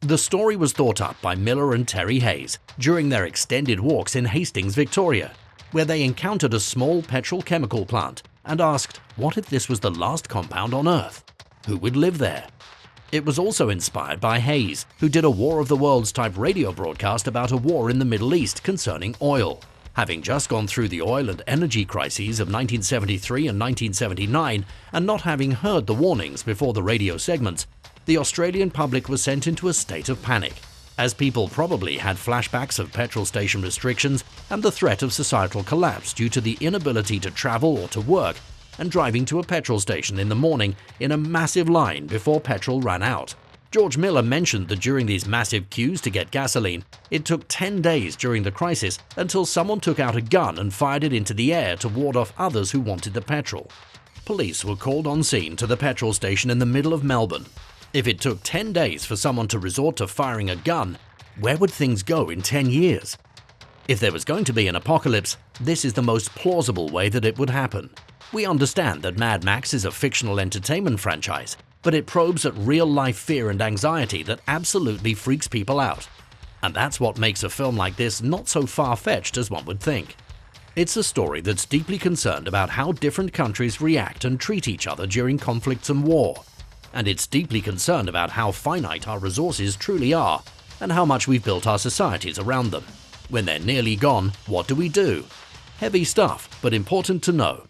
The story was thought up by Miller and Terry Hayes during their extended walks in Hastings, Victoria, where they encountered a small petrochemical plant and asked, what if this was the last compound on Earth? Who would live there? It was also inspired by Hayes, who did a War of the Worlds type radio broadcast about a war in the Middle East concerning oil. Having just gone through the oil and energy crises of 1973 and 1979 and not having heard the warnings before the radio segments, the Australian public was sent into a state of panic, as people probably had flashbacks of petrol station restrictions and the threat of societal collapse due to the inability to travel or to work, and driving to a petrol station in the morning in a massive line before petrol ran out. George Miller mentioned that during these massive queues to get gasoline, it took 10 days during the crisis until someone took out a gun and fired it into the air to ward off others who wanted the petrol. Police were called on scene to the petrol station in the middle of Melbourne. If it took 10 days for someone to resort to firing a gun, where would things go in 10 years? If there was going to be an apocalypse, this is the most plausible way that it would happen. We understand that Mad Max is a fictional entertainment franchise, but it probes at real-life fear and anxiety that absolutely freaks people out. And that's what makes a film like this not so far-fetched as one would think. It's a story that's deeply concerned about how different countries react and treat each other during conflicts and war. And it's deeply concerned about how finite our resources truly are, and how much we've built our societies around them. When they're nearly gone, what do we do? Heavy stuff, but important to know.